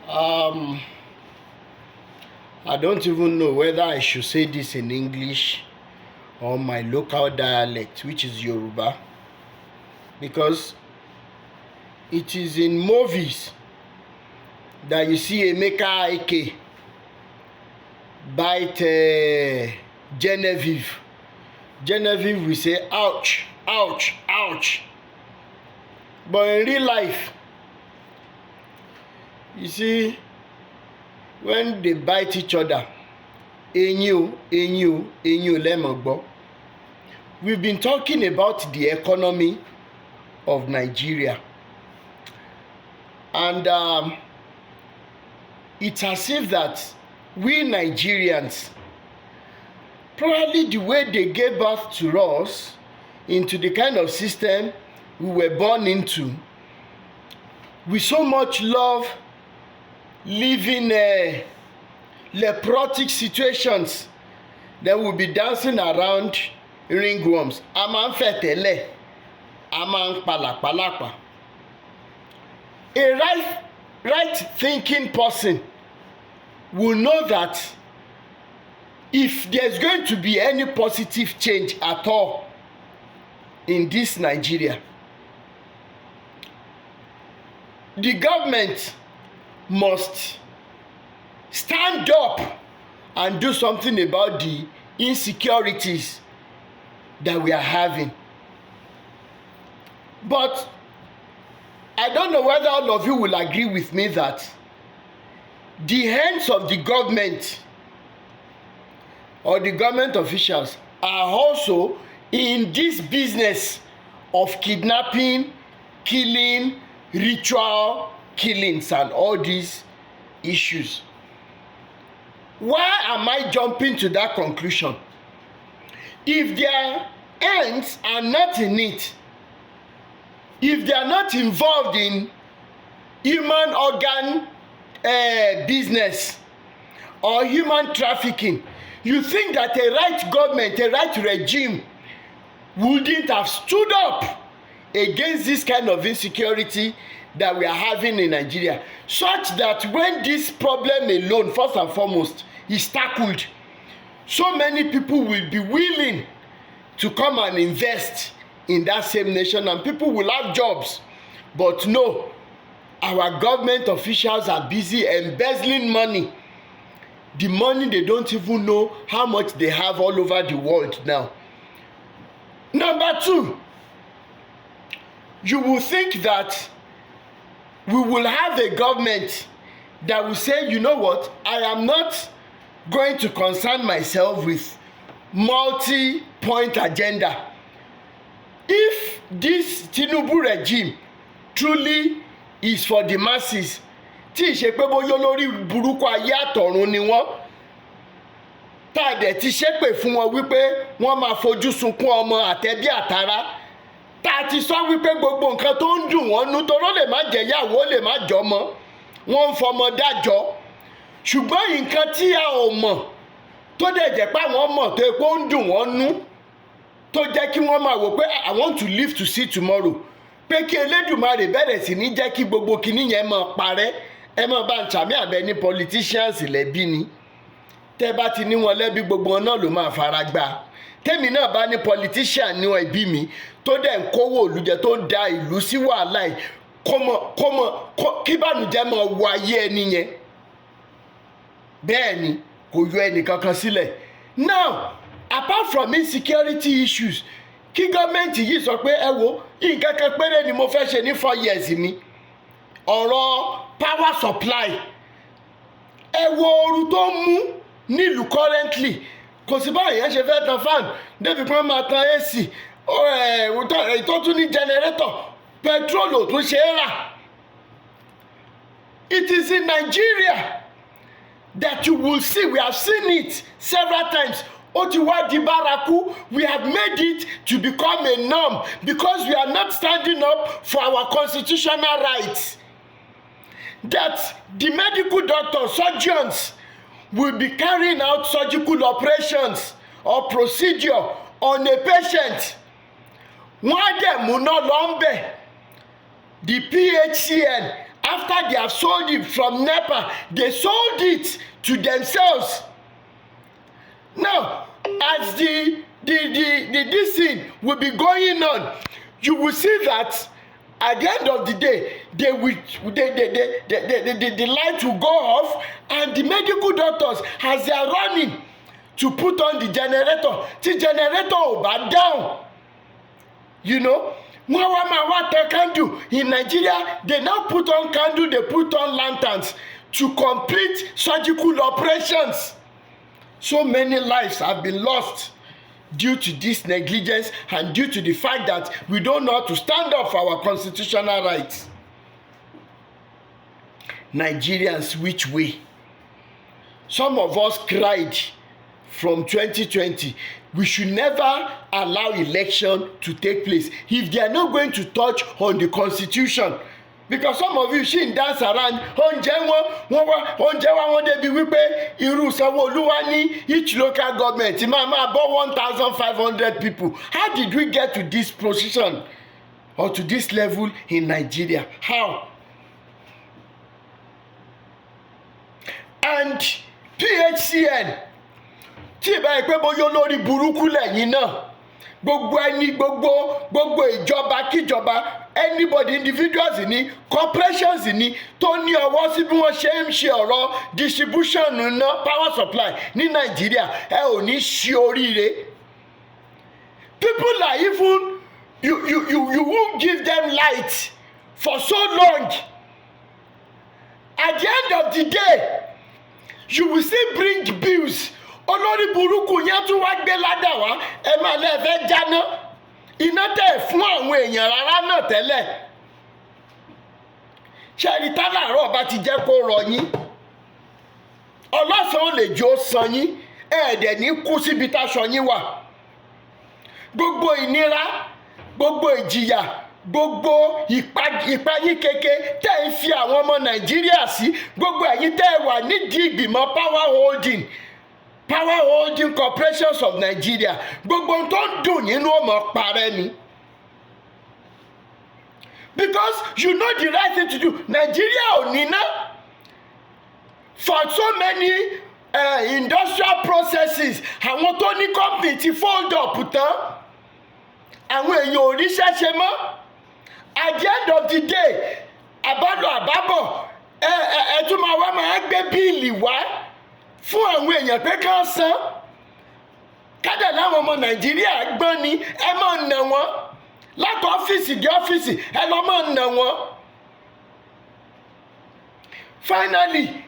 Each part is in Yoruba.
Um, I don't even know whether I should say this in English or my local dialect, which is Yoruba, because it is in movies that you see Emeka Ike bite Genevieve. Genevieve will say, ouch, ouch, ouch. But in real life, you see, when they bite each other, enyo lemogbo. We've been talking about the economy of Nigeria, and it's as if that we Nigerians, probably the way they gave birth to us into the kind of system we were born into, we so much love living leprotic situations, then we'll be dancing around ringworms. A máa ń fẹ̀ tẹ́lẹ̀, a máa ń palàpalàpà. A right thinking person will know that if there's going to be any positive change at all in this Nigeria, the government must stand up and do something about the insecurities that we are having. But I don't know whether all of you will agree with me that the hands of the government or the government officials are also in this business of kidnapping, killing, ritual killings and all these issues. Why am I jumping to that conclusion? If their hands are not in it, if they are not involved in human organ business or human trafficking, you think that a right government, a right regime wouldn't have stood up against this kind of insecurity that we are having in Nigeria, such that when this problem alone, first and foremost, is tackled, so many people will be willing to come and invest in that same nation and people will have jobs. But no, our government officials are busy embezzling money. The money they don't even know how much they have all over the world now. Number two, you will think that we will have a government that will say, you know what, I am not going to concern myself with multi-point agenda. If this Tinubu regime truly is for the masses, tí ìṣe pé bóyá olórí burúkú ayé àtọ̀run ni wọ́n, tá a dẹ̀ ti ṣépè fún wọn wípé wọ́n máa fojú sunkún ọmọ àtẹ̀bí àtará, tá a ti sọ wípé gbogbo nǹkan tó ń dùn wọ́n nú toró lè má jẹ̀yàwó, lè má jọmọ, wọ́n ń fọmọ dájọ́. Ṣùgbọ́n nǹkan tí a ò mọ̀ tó dẹ̀ jẹ́ pé àwọn mọ̀ tó epo ń dùn wọ́n nú, tó jẹ́ kí wọ́n máa wò pé I want to live to see tomorrow, pé kí Elédùmarè bẹ̀rẹ̀ sí ní jẹ́ kí gbogbo kinní yẹn máa parẹ́. Ẹ máa bá ń ṣàmì àbẹ ní politicians lẹ́bí ni. Tẹ́ bá ti ní wọn lẹ́bí, gbogbo wọn náà ló máa fara gbá. Tẹ́mi náà bá ní politician ní ẹbí mi tó dẹ̀ ń kówó olùjẹ tó ń da ìlú sí wàhálà yìí, kí bànújẹ́ máa wọ ayé ẹni yẹn. Bẹ́ẹ̀ ni kò yọ ẹnì kankan sílẹ̀. Now, apart from insecurity issues, kí gọ́ọ̀mẹ̀ntì yìí sọ pé ẹ wo nǹkan kan péré ni mo fẹ́ ṣe ní 4 years mi, ọ̀rọ̀ power supply. Ẹ wo ooru tó ń mú nílùú currently, kò sí báyìí yẹn ṣe fẹ́ tan fan débi pé wọ́n máa tan AC, tó tún ní generator, petrol ò tún ṣe é rà. It is in Nigeria that you will see, we have seen it several times. Ó ti wá di bárakú. We have made it to become a norm because we are not standing up for our constitutional rights. That the medical doctors, surgeons will be carrying out surgical operations or procedure on a patient. Wọ́n á dẹ̀ múná lọ ń bẹ̀. The PHCN after they have sold it from NEPA, they sold it to themselves. Now, as this thing will be going on, you will see that at the end of the day, the light will go off, and the medical doctors, as they are running to put on the generator ò bá down, you know, candle. In Nigeria, they now put on candle, they put on lanterns to complete surgical operations. So many lives have been lost due to this negligence and due to the fact that we don't know how to stand up for our constitutional rights. Nigerians, which way? Some of us cried from 2020. We should never allow election to take place if they are not going to touch on the constitution. Because some of you ṣì ń dance around oúnjẹ wọn débi wípé irú Sanwó-Olú wá ní each local government máa bọ́ 1,500 people. How did we get to this position or to this level in Nigeria? How? And PHCN tí ìbá yìí pé bóyá olórí burúkú lẹ́yìn náà, gbogbo ìjọba kíjọba, anybody, individuals ní corporations ní tó ní ọwọ́ sí bí wọ́n ṣe ń ṣe ọ̀rọ̀ distribution iná power supply ní Nàìjíríà, ẹ ò ní ṣe oríire. People are even you won't give them light for so long. At the end of the day, you will still bring bills. Olórí burúkú yẹn tún wá gbé ládà wá, ẹ máa lẹ́ẹ̀fẹ́ jáná iná tẹ̀ fún àwọn èèyàn rárá náà tẹ́lẹ̀. Ṣẹ́ni tálàárọ̀ bá ti jẹ́ kó rọ yín, ọlọ́sàn ò lè jó san yín, ẹ̀ẹ́dẹ̀ ní kú síbi táṣọ yín wà. Gbogbo ìnira, gbogbo ìjìyà, gbogbo ìpayín keke tẹ́ ń fi àwọn ọmọ Nàìjíríà sí, gbogbo ẹ̀yin tẹ́ ẹ wà nídìí ìgbìmọ̀ power holding corporations of Nigeria, gbogbo tó ń dùn nínú ọmọ parẹ́ ni. Because you know the right thing to do. Nigeria ò ní ná for so many industrial processes. Àwọn tó ní company ti fold up tán, àwọn èèyàn ò ríṣẹ́ ṣe mọ́. At the end of the day, àbábọ̀ ẹ tún máa gbé bíìlì wá fún àwọn èèyàn pé kán san. Kádà láwọn ọmọ Nàìjíríà gbọ́n ni, ẹ máa nà wọ́n láti ọ́fíìsì dé ọ́fíìsì, ẹ lọ́ máa nà wọ́n. Finally,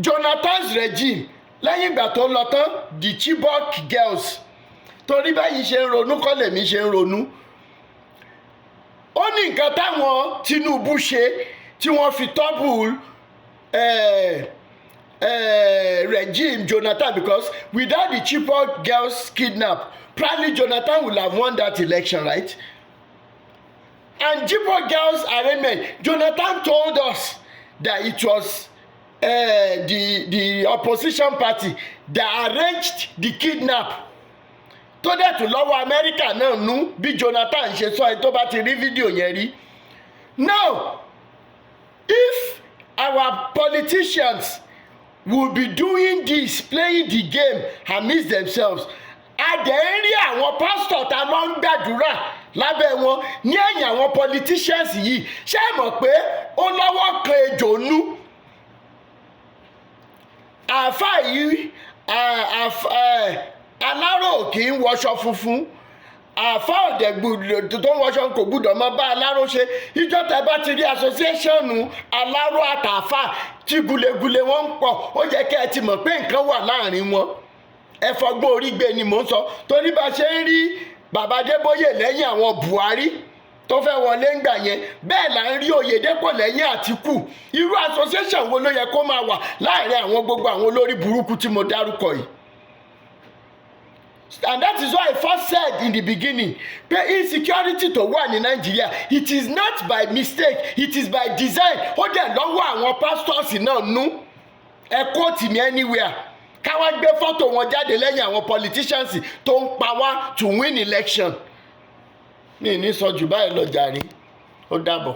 Jonathan's regime, lẹ́yìn ìgbà tó lọ tán, the Chibok girls, torí báyìí ṣe ń ronú kọ́ lèmi ṣe ń ronú. Ó ní nǹkan táwọn Tinubu ṣe tí wọ́n fi tọ́bù regime Jonathan, because without the Chibok girls kidnap, probably Jonathan would have won that election, right? And Chibok girls arraignment, Jonathan told us that it was the opposition party that arranged the kidnap. Tó dẹ̀ tún lọ́wọ́ Amẹ́ríkà náà nú bí Jonathan ṣe sọ ẹ tó bá ti rí fídíò yẹn rí. Now, if our politicians will be doing this, playing the game amidst themselves, a dẹ̀ ń rí àwọn pásítọ̀ tá a máa ń gbàdúrà lábẹ́ wọn ní ẹ̀yìn àwọn politicians yìí, ṣé ẹ mọ̀ pé ó lọ́wọ́ kan ejò nú? Àáfàá yìí aláró kì í wọṣọ funfun, àáfàá ọ̀dẹ̀ tó ń wọṣọ kò gbúdọ̀ mọ bá aláró ṣe. Ìjọ tẹ́ bá ti rí association aláró àtàfà tí gulegule wọn ń pọ̀, ó yẹ kẹ́ ẹ ti mọ̀ pé nǹkan wà láàrin wọn. Ẹ fọgbọ́n orí gbé ni mò ń sọ, torí bá ṣe ń rí bàbá Adébóyè lẹ́yìn àwọn Buhari tó fẹ́ wọlé ńgbà yẹn, bẹ́ẹ̀ là ń rí Oyèdépò lẹ́yìn Àtíkù. Irú association wo ló yẹ kó máa wà láàrin àwọn gbogbo àwọn olórí burúkú tí mo dárúkọ yìí? And that is why I first said in the beginning, pé insecurity tó wà ní Nigeria, it is not by mistake, it is by design. Ó dẹ̀ lọ́wọ́ àwọn pastors náà nú. Ẹ quote me anywhere. Káwá gbé fọ́tò wọn jáde lẹ́yìn àwọn politicians tó ń pa wá to win election. Mi ní sọ jù báyìí lọ jàre. Ó dàbọ̀.